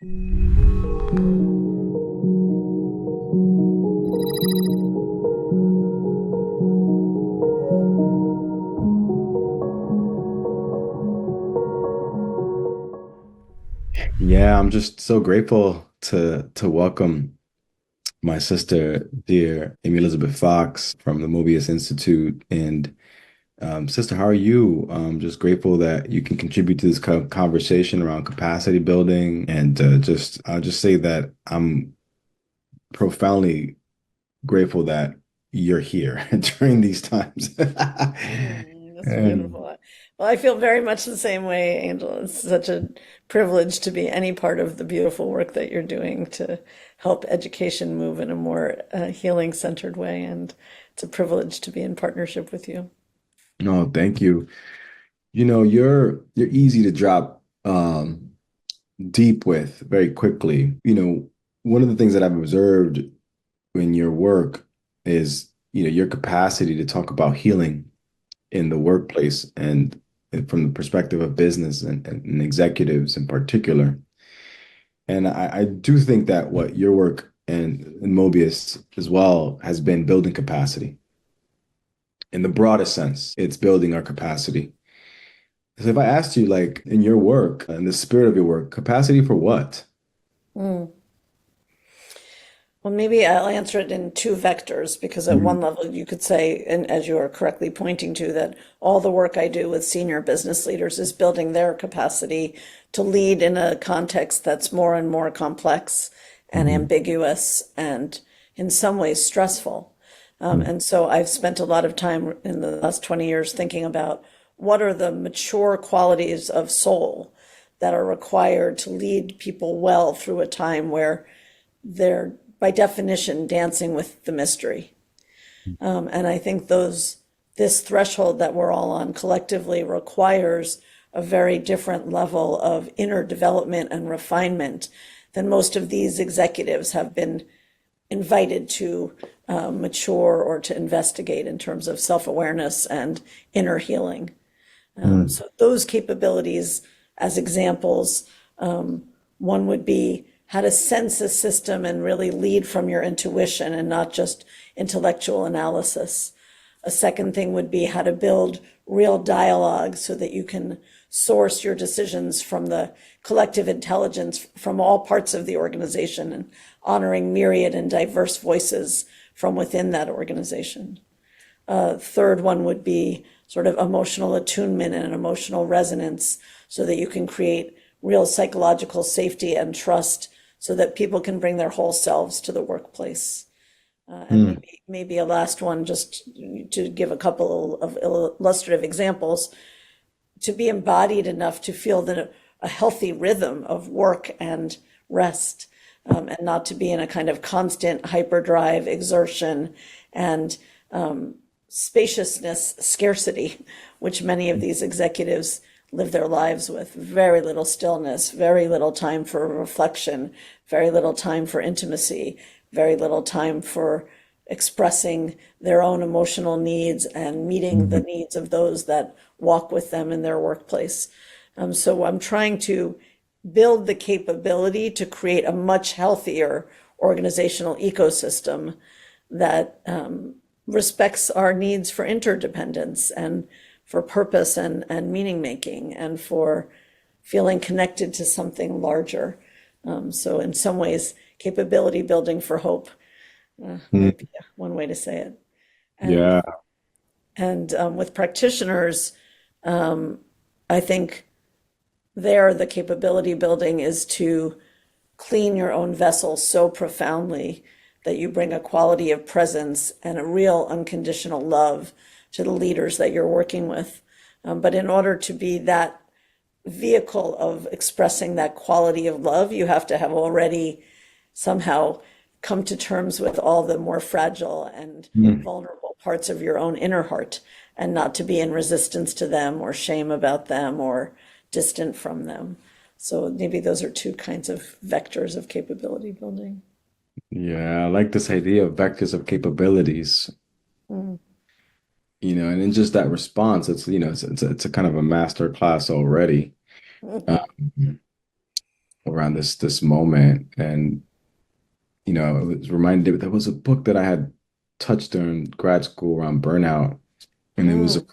Yeah, I'm just so grateful to welcome my sister, dear Amy Elizabeth Fox from the Mobius Institute. And sister, how are you? Just grateful that you can contribute to this conversation around capacity building. And I'll just say that I'm profoundly grateful that you're here during these times. That's And beautiful. Well, I feel very much the same way, Angel. It's such a privilege to be any part of the beautiful work that you're doing to help education move in a more healing-centered way. And it's a privilege to be in partnership with you. no, thank you. You're easy to drop deep with very quickly. One of the things that I've observed in your work is, your capacity to talk about healing in the workplace and from the perspective of business and executives in particular. And I do think that what your work and Mobius as well has been building capacity. In the broadest sense, it's building our capacity. So if I asked you, like, in your work, in the spirit of your work, capacity for what? Mm. Well, maybe I'll answer it in two vectors because at Mhm. one level you could say, and as you are correctly pointing to, that all the work I do with senior business leaders is building their capacity to lead in a context that's more and more complex and Mhm. ambiguous and in some ways stressful. And so I've spent a lot of time in the last 20 years thinking about what are the mature qualities of soul that are required to lead people well through a time where they're by definition dancing with the mystery. And I think this threshold that we're all on collectively requires a very different level of inner development and refinement than most of these executives have been invited to mature or to investigate in terms of self-awareness and inner healing. Mhm. So those capabilities as examples, one would be how to sense a system and really lead from your intuition and not just intellectual analysis. A second thing would be how to build real dialogue so that you can source your decisions from the collective intelligence from all parts of the organization and honoring myriad and diverse voices from within that organization. Third one would be sort of emotional attunement and emotional resonance so that you can create real psychological safety and trust so that people can bring their whole selves to the workplace. And Mhm. maybe a last one, just to give a couple of illustrative examples, to be embodied enough to feel that a healthy rhythm of work and rest, and not to be in a kind of constant hyperdrive, exertion, and spaciousness scarcity, which many of these executives live their lives with. Very little stillness, very little time for reflection, very little time for intimacy, very little time for expressing their own emotional needs and meeting the Mhm. needs of those that walk with them in their workplace. So I'm trying to build the capability to create a much healthier organizational ecosystem that respects our needs for interdependence and for purpose and meaning making and for feeling connected to something larger. So in some ways, capability building for hope might Mhm. be one way to say it. And Yeah. with practitioners, I think there the capability building is to clean your own vessel so profoundly that you bring a quality of presence and a real unconditional love to the leaders that you're working with. But in order to be that vehicle of expressing that quality of love, you have to have already somehow come to terms with all the more fragile and Mhm. vulnerable parts of your own inner heart and not to be in resistance to them or shame about them or distant from them. So maybe those are two kinds of vectors of capability building. Yeah, I like this idea of vectors of capabilities, Mm. and in just that response, it's a kind of a master class already. Um, around this moment, and it was reminded there was a book that I had touched during grad school around burnout, and it was Mm,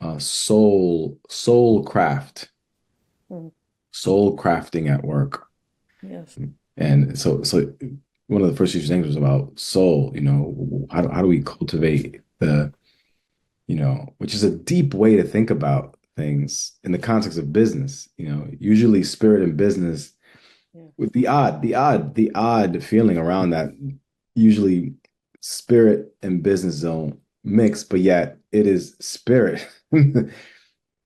a soul craft, mm, soul crafting at work. yes, And so one of the first few things was about soul, how do we cultivate which is a deep way to think about things in the context of business. Usually spirit and business yeah, with the odd feeling around that. Usually spirit and business don't mix, but yet it is spirit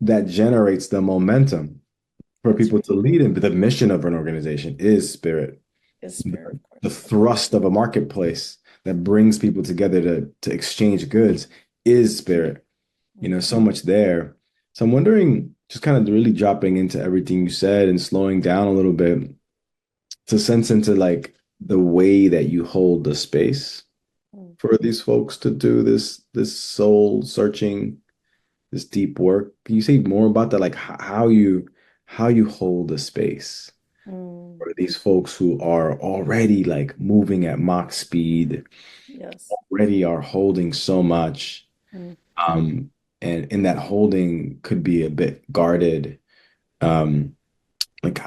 that generates the momentum for that's people right. to lead in. But the mission of an organization is spirit, Is the, spirit, of the course. thrust of a marketplace that brings people together to exchange goods is spirit. Mm, So much there. So I'm wondering, just kind of really dropping into everything you said and slowing down a little bit to sense into like the way that you hold the space mm, for these folks to do this soul searching, this deep work. Can you say more about that? Like how you hold the space mm, for these folks who are already like moving at Mach speed, yes. already are holding so much. Mm, Um, and in that holding could be a bit guarded. Um, like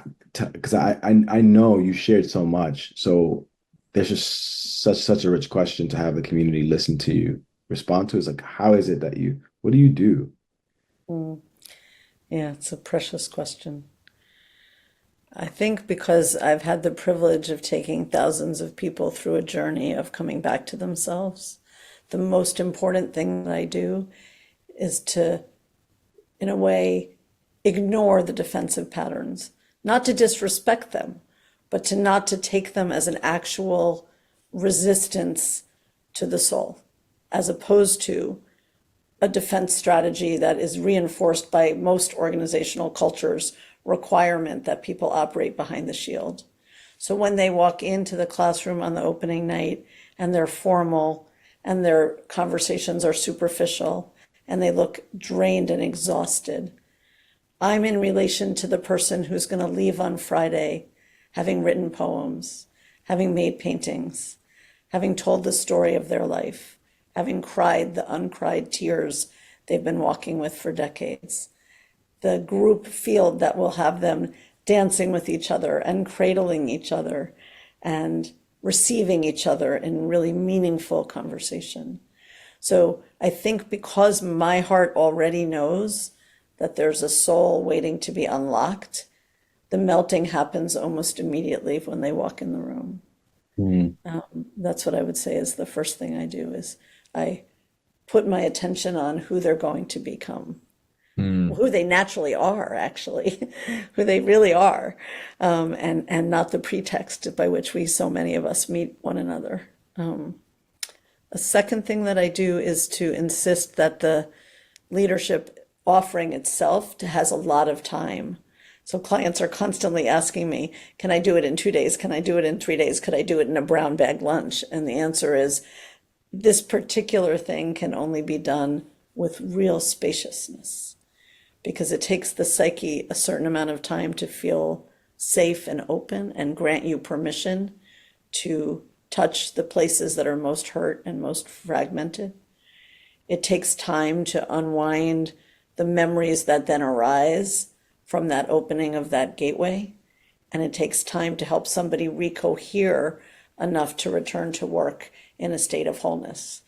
because I know you shared so much, so there's just such a rich question to have the community listen to you respond to. Is like, how is it that what do you do? mm. Yeah, it's a precious question. I think because I've had the privilege of taking thousands of people through a journey of coming back to themselves, the most important thing that I do is to, in a way, ignore the defensive patterns, not to disrespect them, but to not to take them as an actual resistance to the soul, as opposed to a defense strategy that is reinforced by most organizational cultures' requirement that people operate behind the shield. So when they walk into the classroom on the opening night and they're formal and their conversations are superficial and they look drained and exhausted, I'm in relation to the person who's going to leave on Friday having written poems, having made paintings, having told the story of their life, having cried the uncried tears they've been walking with for decades. The group field that will have them dancing with each other and cradling each other and receiving each other in really meaningful conversation. So I think because my heart already knows that there's a soul waiting to be unlocked, the melting happens almost immediately when they walk in the room. Mm, That's what I would say is the first thing I do is I put my attention on who they're going to become, mm, who they naturally are, actually, who they really are, and not the pretext by which we so many of us meet one another. A second thing that I do is to insist that the leadership offering itself has a lot of time. So clients are constantly asking me, can I do it in 2 days? Can I do it in 3 days? Could I do it in a brown bag lunch? And the answer is this particular thing can only be done with real spaciousness because it takes the psyche a certain amount of time to feel safe and open and grant you permission to touch the places that are most hurt and most fragmented. It takes time to unwind the memories that then arise from that opening of that gateway. And it takes time to help somebody recohere enough to return to work in a state of wholeness.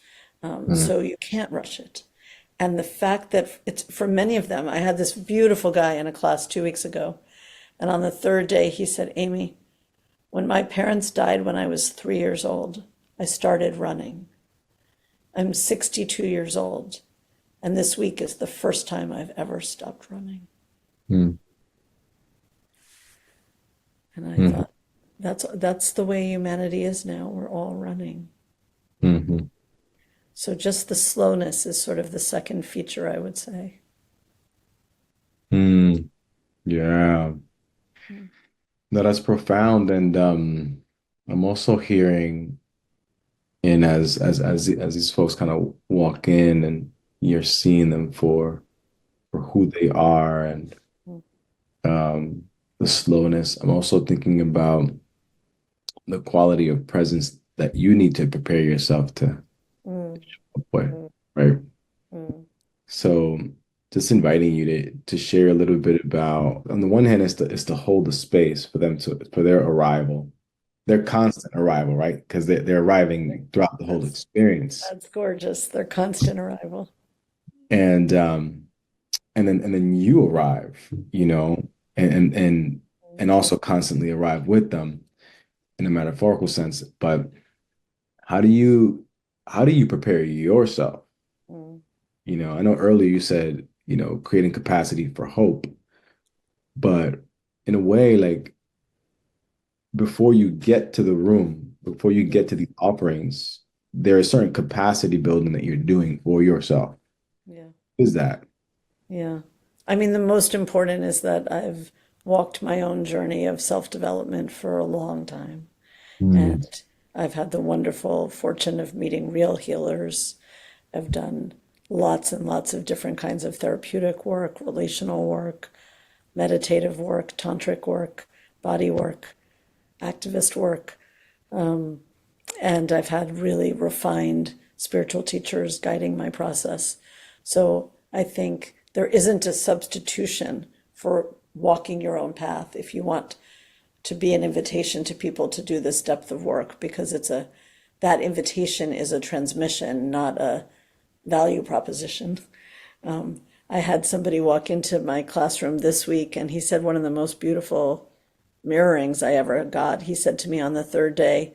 mm, So you can't rush it. And the fact that it's for many of them, I had this beautiful guy in a class 2 weeks ago. And on the third day, he said, Amy, when my parents died when I was 3 years old, I started running. I'm 62 years old. And this week is the first time I've ever stopped running. mm, And I mm, thought, that's the way humanity is now. We're all running. mm, So just the slowness is sort of the second feature, I would say. mm. Yeah. No, that's profound. And I'm also hearing in as these folks kind of walk in and you're seeing them for who they are and um the slowness. I'm also thinking about the quality of presence that you need to prepare yourself to Mm, play, mm, right? mm. So just inviting you to share a little bit about, on the one hand, is to hold the space for them to for their arrival, their constant arrival, right? Because they're arriving throughout the whole That's experience. that's gorgeous. Their constant arrival. And and then you arrive, and and and Mm, and also constantly arrive with them in a metaphorical sense. But how do you how do you prepare yourself? mm, I know earlier you said, creating capacity for hope, but in a way, like before you get to the room, before you get to yes. the offerings, there is certain capacity building that you're doing for yourself. Yeah. Is that? Yeah. I mean, the most important is that I've walked my own journey of self-development for a long time. And Mm, I've had the wonderful fortune of meeting real healers. I've done lots and lots of different kinds of therapeutic work, relational work, meditative work, tantric work, body work, activist work. And I've had really refined spiritual teachers guiding my process. So I think there isn't a substitution for walking your own path if you want to be an invitation to people to do this depth of work, because that invitation is a transmission, not a value proposition. I had somebody walk into my classroom this week and he said one of the most beautiful mirrorings I ever got. He said to me on the third day,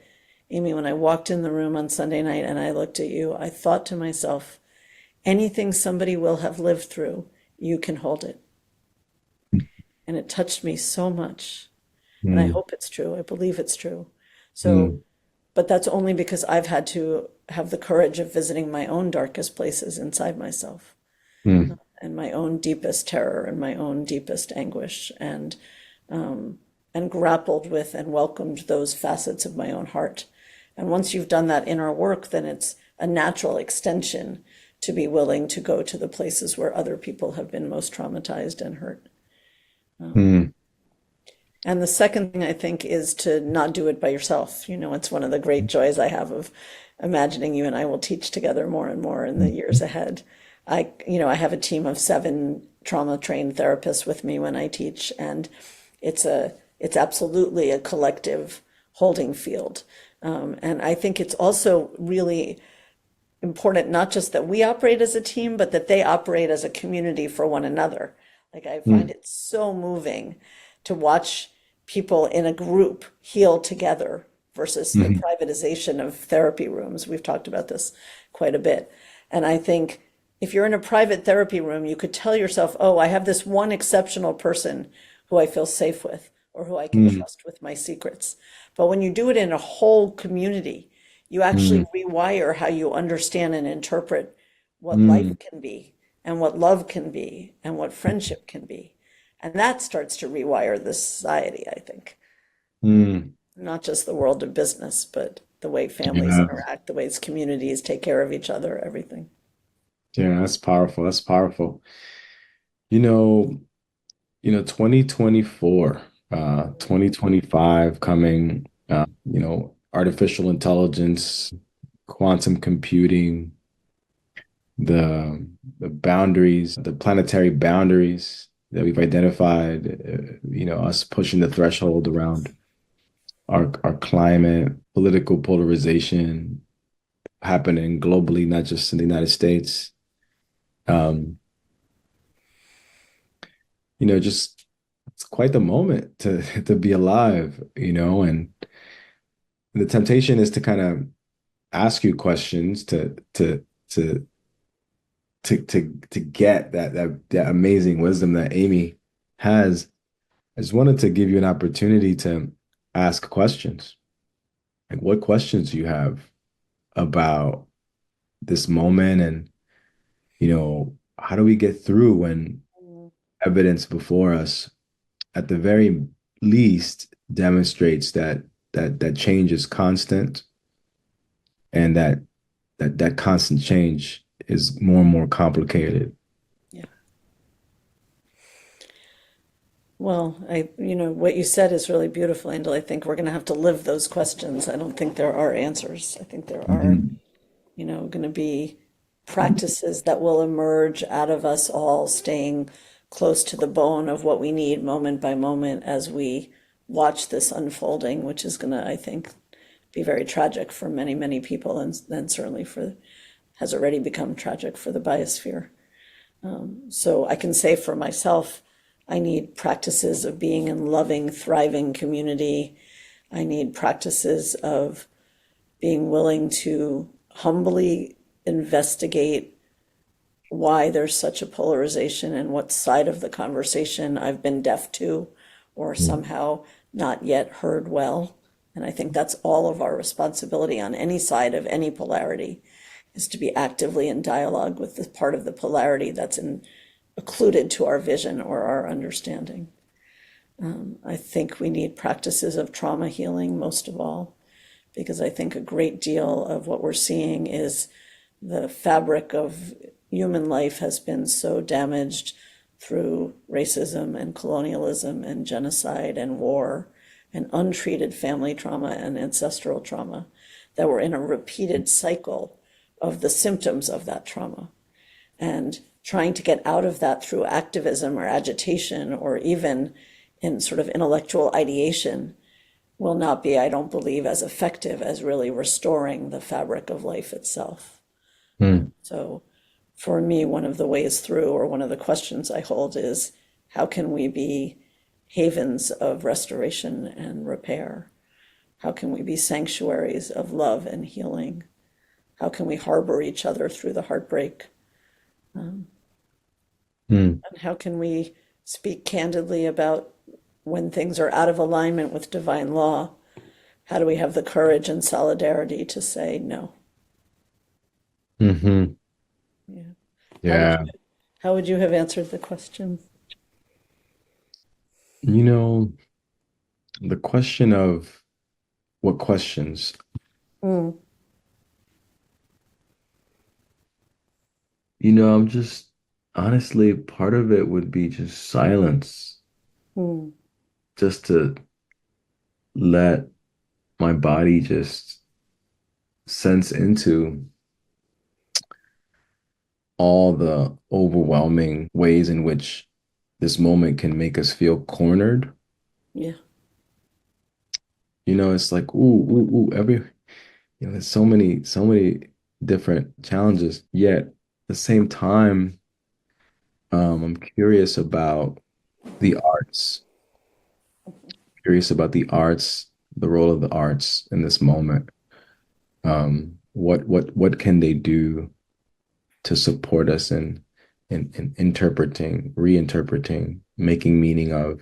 Amy, when I walked in the room on Sunday night and I looked at you, I thought to myself, anything somebody will have lived through, you can hold it. And it touched me so much. And I mm, hope it's true. I believe it's true. So, mm, but that's only because I've had to have the courage of visiting my own darkest places inside myself mm, and my own deepest terror and my own deepest anguish and grappled with and welcomed those facets of my own heart. And once you've done that inner work, then it's a natural extension to be willing to go to the places where other people have been most traumatized and hurt. mm, And the second thing I think is to not do it by yourself. It's one of the great joys I have of imagining you and I will teach together more and more in the years ahead. I have a team of 7 trauma trained therapists with me when I teach, and it's absolutely a collective holding field. And I think it's also really important not just that we operate as a team, but that they operate as a community for one another. Like I find mm, it so moving to watch people in a group heal together versus the mm, privatization of therapy rooms. We've talked about this quite a bit. And I think if you're in a private therapy room, you could tell yourself, oh, I have this one exceptional person who I feel safe with or who I can mm, trust with my secrets. But when you do it in a whole community, you actually mm, rewire how you understand and interpret what life mm, can be and what love can be and what friendship can be. And that starts to rewire the society, I think. mm. Not just the world of business, but the way families Yeah, interact, the ways communities take care of each other, everything. yeah, that's powerful. That's powerful. You know, 2024, 2025 coming, artificial intelligence, quantum computing, the the boundaries, the planetary boundaries that we've identified, us pushing the threshold around our climate, political polarization happening globally, not just in the United States. Um, just it's quite the moment to to be alive, and the temptation is to kind of ask you questions to to get that amazing wisdom that Amy has. I just wanted to give you an opportunity to ask questions. Like, what questions do you have about this moment, and how do we get through when Mm, evidence before us, at the very least, demonstrates that change is constant, and that constant change is more and more complicated. yeah. Well, what you said is really beautiful, Angel. I think we're going to have to live those questions. I don't think there are answers. I think there are, Mhm. going to be practices that will emerge out of us all staying close to the bone of what we need moment by moment as we watch this unfolding, which is going to, I think, be very tragic for many, many people, and certainly has already become tragic for the biosphere. So I can say for myself, I need practices of being in loving, thriving community. I need practices of being willing to humbly investigate why there's such a polarization and what side of the conversation I've been deaf to or somehow not yet heard well. And I think that's all of our responsibility on any side of any polarity is to be actively in dialogue with the part of the polarity that's occluded to our vision or our understanding. I think we need practices of trauma healing most of all, because I think a great deal of what we're seeing is the fabric of human life has been so damaged through racism and colonialism and genocide and war and untreated family trauma and ancestral trauma that we're in a repeated cycle of the symptoms of that trauma. And trying to get out of that through activism or agitation or even in sort of intellectual ideation will not be, I don't believe, as effective as really restoring the fabric of life itself. Mm. So for me, one of the ways through, or one of the questions I hold is how can we be havens of restoration and repair? How can we be sanctuaries of love and healing? How can we harbor each other through the heartbreak? Mm. And how can we speak candidly about when things are out of alignment with divine law? How do we have the courage and solidarity to say no? Hmm. Yeah. How would Yeah. you how would you have answered the question? You know, the question of what questions, Mm, I'm just honestly, part of it would be just silence, mm, just to let my body just sense into all the overwhelming ways in which this moment can make us feel cornered. yeah. It's like, there's so many different challenges. Yet at the same time, I'm the arts, curious about the arts, the role of the arts in this moment. What can they do to support us in interpreting, reinterpreting, making meaning of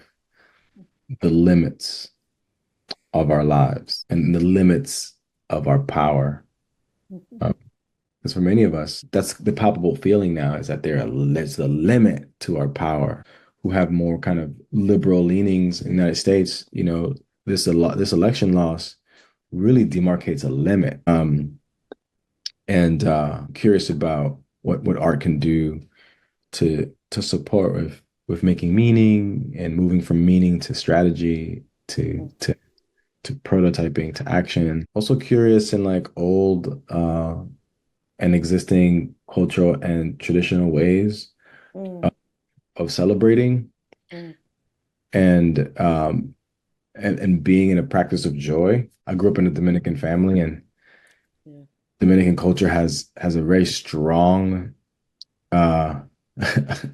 the limits of our lives and the limits of our power. Because for many of us, that's the palpable feeling now is that there's a limit to our power. Who have more kind of liberal leanings in the United States, this election loss really demarcates a limit. And curious about what art can do to support with making meaning and moving from meaning to strategy to prototyping to action. Also curious in like old and existing cultural and traditional ways Mm, of, of celebrating mm, and and being in a practice of joy. I grew up in a Dominican family, and yeah. Dominican culture has a very strong uh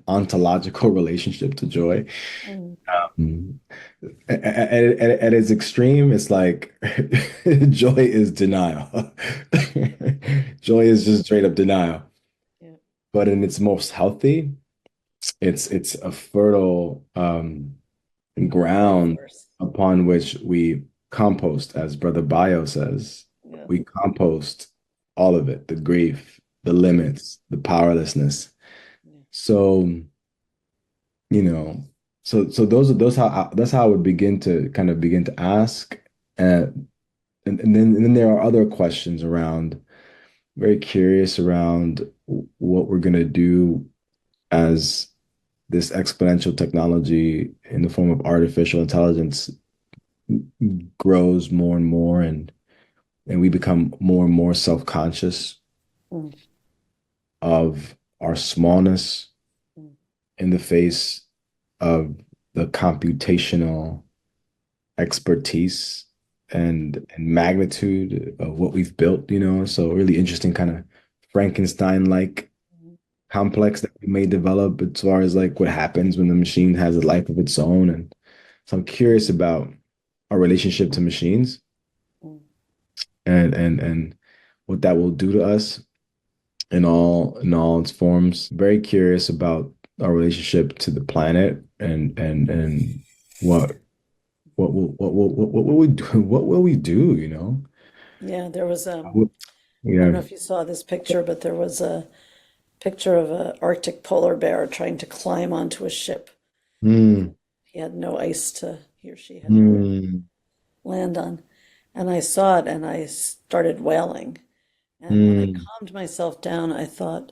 ontological relationship to joy. Mm, Mm. At its extreme, it's like joy is denial. Joy is just straight up denial. yeah. But in its most healthy, it's a fertile Life ground force. upon which we compost, as Brother Bio says. Yeah. We compost all of it, the grief, the limits, the powerlessness. Yeah. So, you know, so those how that's how I would begin to kind of begin to ask. And and then there are other questions around, very curious around what we're gonna do as this exponential technology in the form of artificial intelligence grows more and more, and we become more and more self-conscious Mm, of our smallness mm. in the face of the computational expertise and magnitude of what we've built, So really interesting kind of Frankenstein-like complex that we may develop as far as like what happens when the machine has a life of its own. And so I'm curious about our relationship to machines Mm. and what that will do to us in all its forms. Very curious about our relationship to the planet and what what will we do? What will we do, Yeah, there was What- I don't Yeah. know if you saw this picture, but there was a picture of an Arctic polar bear trying to climb onto a ship. Mm, He had no ice to, he or she had no mm, land on. And I saw it and I started wailing. And when I mm, calmed myself down, I thought,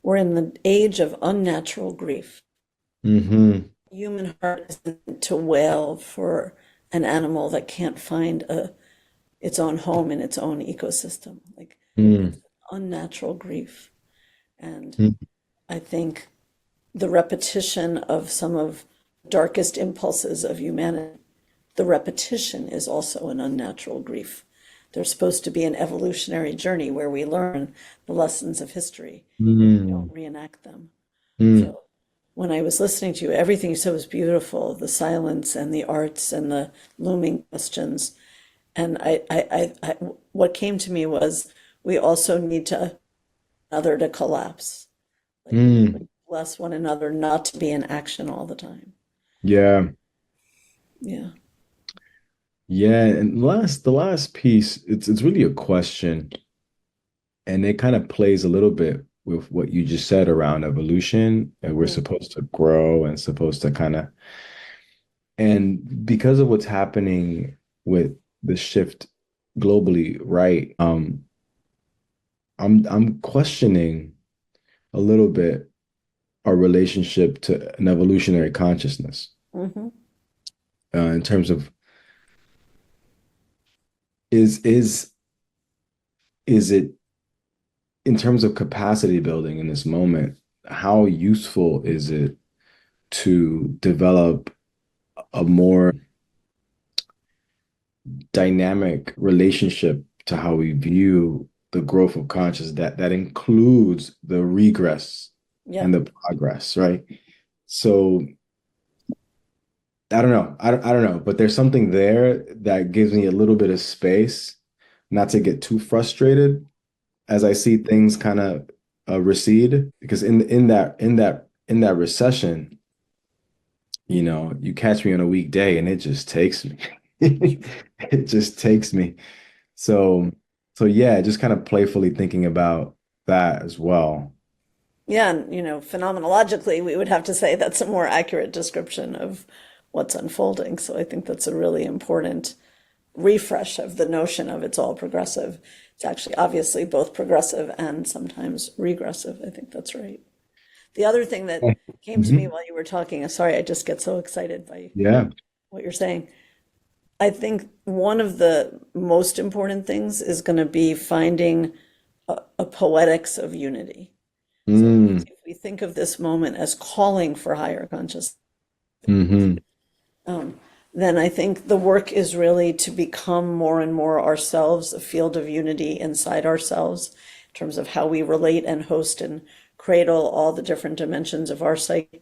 we're in the age of unnatural grief. mm-hmm, Human heart isn't to wail for an animal that can't find its own home in its own ecosystem. Like, it's mm, unnatural grief. And mm, I think the repetition of some of the darkest impulses of humanity, the repetition is also an unnatural grief. There's supposed to be an evolutionary journey where we learn the lessons of history. We mm, don't reenact them. mm, So when I was listening to you, everything you said was beautiful, the silence and the arts and the looming questions. And what came to me was we also need to another to collapse. Like we need to mm. bless one another not to be in action all the time. Yeah. Yeah. Yeah. And the last piece, it's really a question, and it kind of plays a little bit with what you just said around evolution, and we're Mm, supposed to grow and supposed to and because of what's happening with the shift globally, right? I'm questioning a little bit our relationship to an evolutionary consciousness, hmm. in terms of is is it in terms of capacity building in this moment, how useful is it to develop a more dynamic relationship to how we view the growth of consciousness that includes the regress Yeah. and the progress, right? So I don't know. I don't know, but there's something there that gives me a little bit of space not to get too frustrated as I see things kind of recede, because in that recession, you catch me on a weekday and it just takes me. It just takes me. So so yeah, just kind of playfully thinking about that as well. Yeah, and phenomenologically, we would have to say that's a more accurate description of what's unfolding. So I think that's a really important refresh of the notion of it's all progressive. It's actually obviously both progressive and sometimes regressive. I think that's right. The other thing that came to me Mhm. while you were talking, sorry, I just get so excited by Yeah. what you're saying. I think one of the most important things is going to be finding a poetics of unity. So Mm. if we think of this moment as calling for higher consciousness, Hmm. um, then I think the work is really to become more and more ourselves, a field of unity inside ourselves, in terms of how we relate and host and cradle all the different dimensions of our psyche,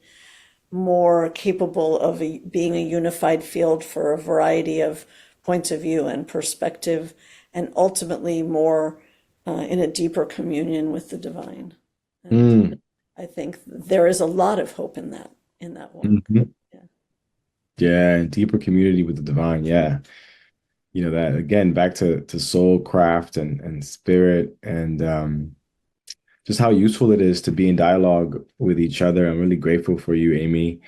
more capable of being a unified field for a variety of points of view and perspective, and ultimately more in a deeper communion with the divine. And Mm. I think there is a lot of hope in that walk. Hmm. Yeah. Yeah, deeper community with the divine. Yeah. That again, back to soul craft and spirit, and just how useful it is to be in dialogue with each other. I'm really grateful for you, Amy.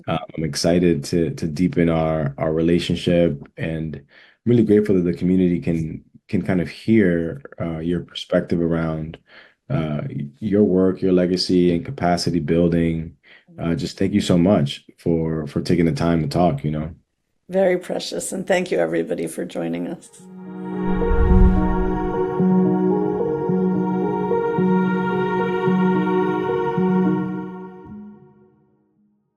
I'm excited to deepen our relationship, and I'm really grateful that the community can kind of hear your perspective around uh, your work, your legacy, and capacity building. Just thank you so much for taking the time to talk, you know. Very precious. And thank you, everybody, for joining us.